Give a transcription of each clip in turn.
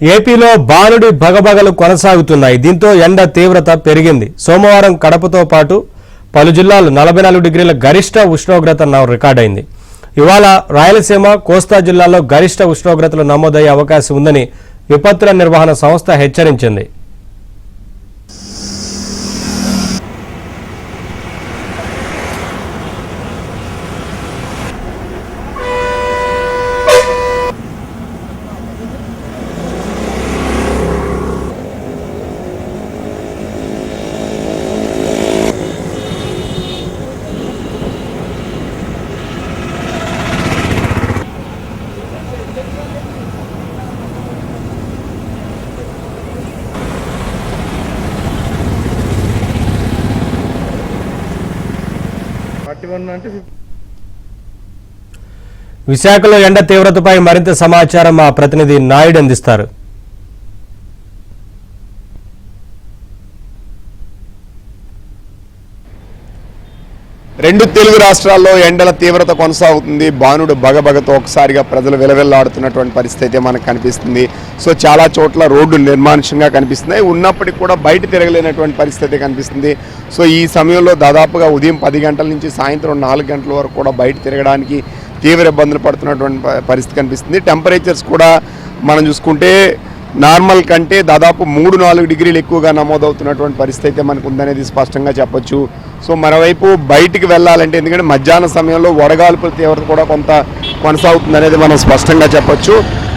ఏపీలో బాలుడి భగభగలు కొనసాగుతున్నాయి. దీంతో ఎండ తీవ్రత పెరిగింది. సోమవారం కడపతో పాటు పలు జిల్లాలు 44 డిగ్రీల గరిష్ట ఉష్ణోగ్రత రికార్డైంది. ఇవాళ రాయలసీమ, కోస్తా జిల్లాల్లో గరిష్ట ఉష్ణోగ్రతలు నమోదయ్యే అవకాశం ఉందని విపత్తుల నిర్వహణ సంస్థ హెచ్చరించింది. విశాఖలో ఎండ తీవ్రతపై మరింత సమాచారం మా ప్రతినిధి నాయుడు అందిస్తారు. రెండు తెలుగు రాష్ట్రాల్లో ఎండల తీవ్రత కొనసాగుతుంది. బాణుడు బగబగతో ఒకసారిగా ప్రజలు విలవిల్లాడుతున్నటువంటి పరిస్థితి మనకు కనిపిస్తుంది. సో చాలా చోట్ల రోడ్డు నిర్మానుష్యంగా కనిపిస్తున్నాయి. ఉన్నప్పటికీ కూడా బయట తిరగలేనటువంటి పరిస్థితి కనిపిస్తుంది. సో ఈ సమయంలో దాదాపుగా ఉదయం 10 గంటల నుంచి సాయంత్రం 4 గంటల వరకు కూడా బయట తిరగడానికి తీవ్ర ఇబ్బందులు పడుతున్నటువంటి పరిస్థితి కనిపిస్తుంది. టెంపరేచర్స్ కూడా మనం చూసుకుంటే నార్మల్ కంటే దాదాపు 3-4 డిగ్రీలు ఎక్కువగా నమోదవుతున్నటువంటి పరిస్థితి అయితే మనకు ఉందనేది స్పష్టంగా చెప్పొచ్చు. సో మరోవైపు బయటికి వెళ్ళాలంటే, ఎందుకంటే మధ్యాహ్న సమయంలో వడగాల్పుల తీవ్రత కూడా కొంత కొనసాగుతుంది అనేది మనం స్పష్టంగా చెప్పొచ్చు.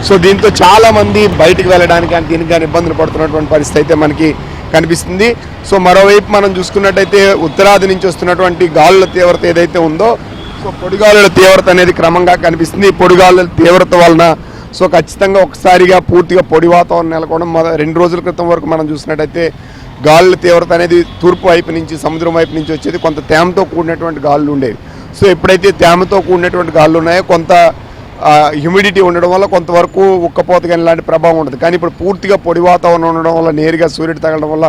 సో దీంతో చాలామంది బయటికి వెళ్ళడానికి దీనికి కానీ ఇబ్బందులు పడుతున్నటువంటి పరిస్థితి అయితే మనకి కనిపిస్తుంది. సో మరోవైపు మనం చూసుకున్నట్టయితే ఉత్తరాది నుంచి వస్తున్నటువంటి గాలుల తీవ్రత ఏదైతే ఉందో, సో పొడిగాలుల తీవ్రత అనేది క్రమంగా కనిపిస్తుంది. ఈ పొడిగాలుల తీవ్రత వలన సో ఖచ్చితంగా ఒకసారిగా పూర్తిగా పొడి వాతావరణం నెలకొనడం 2 రోజుల క్రితం వరకు మనం చూసినట్టయితే గాలుల తీవ్రత అనేది తూర్పు వైపు నుంచి, సముద్రం వైపు నుంచి వచ్చేది. కొంత తేమతో కూడినటువంటి గాలులు ఉండేవి. సో ఎప్పుడైతే తేమతో కూడినటువంటి గాలులు ఉన్నాయో కొంత హ్యూమిడిటీ ఉండడం వల్ల కొంతవరకు ఉక్కపోత కానీ ఇలాంటి ప్రభావం ఉంటుంది. కానీ ఇప్పుడు పూర్తిగా పొడి వాతావరణం ఉండడం వల్ల, నేరుగా సూర్యుడు తగలడం వల్ల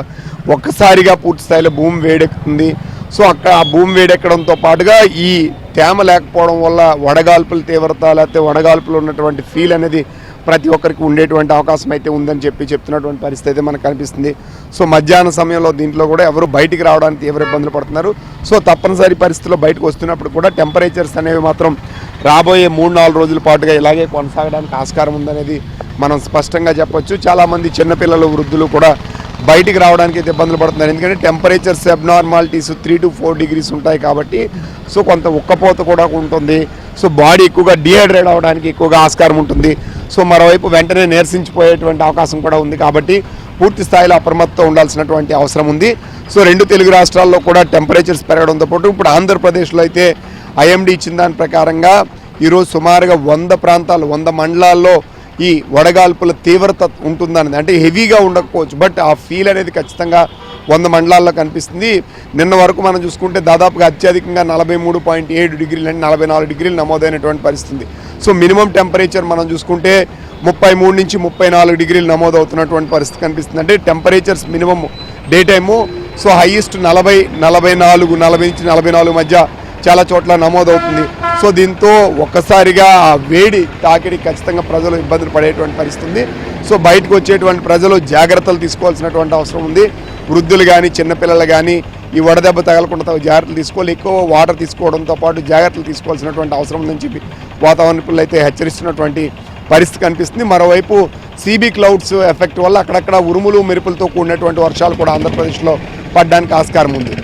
ఒక్కసారిగా పూర్తి స్థాయిలో భూమి వేడెక్కుతుంది. సో అక్కడ ఆ భూమి వేడెక్కడంతో పాటుగా ఈ తేమ లేకపోవడం వల్ల వడగాల్పుల తీవ్రత, లేకపోతే వడగాల్పులు ఉన్నటువంటి ఫీల్ అనేది ప్రతి ఒక్కరికి ఉండేటువంటి అవకాశం అయితే ఉందని చెప్తున్నటువంటి పరిస్థితి అయితే మనకు కనిపిస్తుంది. సో మధ్యాహ్న సమయంలో దీంట్లో కూడా ఎవరు బయటికి రావడానికి తీవ్ర ఇబ్బందులు పడుతున్నారు. సో తప్పనిసరి పరిస్థితుల్లో బయటకు వస్తున్నప్పుడు కూడా టెంపరేచర్స్ అనేవి మాత్రం రాబోయే 3-4 రోజుల పాటుగా ఇలాగే కొనసాగడానికి ఆస్కారం ఉందనేది మనం స్పష్టంగా చెప్పొచ్చు. చాలామంది చిన్నపిల్లలు, వృద్ధులు కూడా బయటికి రావడానికి అయితే ఇబ్బందులు పడుతున్నారు. ఎందుకంటే టెంపరేచర్స్ అబ్నార్మాలిటీస్ 3 to 4 డిగ్రీస్ ఉంటాయి కాబట్టి సో కొంత ఉక్కపోత కూడా ఉంటుంది. సో బాడీ ఎక్కువగా డిహైడ్రేట్ అవ్వడానికి ఎక్కువగా ఆస్కారం ఉంటుంది. సో మరోవైపు వెంటనే నీరసించిపోయేటువంటి అవకాశం కూడా ఉంది. కాబట్టి పూర్తి స్థాయిలో అప్రమత్తంతో ఉండాల్సినటువంటి అవసరం ఉంది. సో 2 తెలుగు రాష్ట్రాల్లో కూడా టెంపరేచర్స్ పెరగడంతో పాటు ఇప్పుడు ఆంధ్రప్రదేశ్లో అయితే ఐఎండీ ఇచ్చిన దాని ప్రకారంగా ఈరోజు సుమారుగా 100 ప్రాంతాలు, 100 మండలాల్లో ఈ వడగాల్పుల తీవ్రత ఉంటుందన్నది. అంటే హెవీగా ఉండకపోవచ్చు, బట్ ఆ ఫీల్ అనేది ఖచ్చితంగా 100 మండలాల్లో కనిపిస్తుంది. నిన్న వరకు మనం చూసుకుంటే దాదాపుగా అత్యధికంగా 43.7 డిగ్రీలు అంటే 44 డిగ్రీలు నమోదైనటువంటి పరిస్థితి. సో మినిమం టెంపరేచర్ మనం చూసుకుంటే 33 నుంచి 34 డిగ్రీలు నమోదవుతున్నటువంటి పరిస్థితి కనిపిస్తుంది. అంటే temperatures minimum day time so highest 40, 44, 40 నుంచి 44 మధ్య చాలా చోట్ల నమోదవుతుంది. సో దీంతో ఒక్కసారిగా వేడి తాకిడి ఖచ్చితంగా ప్రజలు ఇబ్బందులు పడేటువంటి పరిస్థితి ఉంది. సో బయటకు వచ్చేటువంటి ప్రజలు జాగ్రత్తలు తీసుకోవాల్సినటువంటి అవసరం ఉంది. వృద్ధులు కానీ, చిన్నపిల్లలు కానీ ఈ వడదెబ్బ తగలకుండా జాగ్రత్తలు తీసుకోవాలి. ఎక్కువ వాటర్ తీసుకోవడంతో పాటు జాగ్రత్తలు తీసుకోవాల్సినటువంటి అవసరం ఉందని చెప్పి వాతావరణ నిపుణులు అయితే హెచ్చరిస్తున్నటువంటి పరిస్థితి కనిపిస్తుంది. మరోవైపు CB క్లౌడ్స్ ఎఫెక్ట్ వల్ల అక్కడక్కడ ఉరుములు, మెరుపులతో కూడినటువంటి వర్షాలు కూడా ఆంధ్రప్రదేశ్లో పడడానికి ఆస్కారం ఉంది.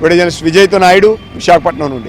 వీడియో జర్నలిస్ట్ విజయ్తో నాయుడు, విశాఖపట్నం నుండి.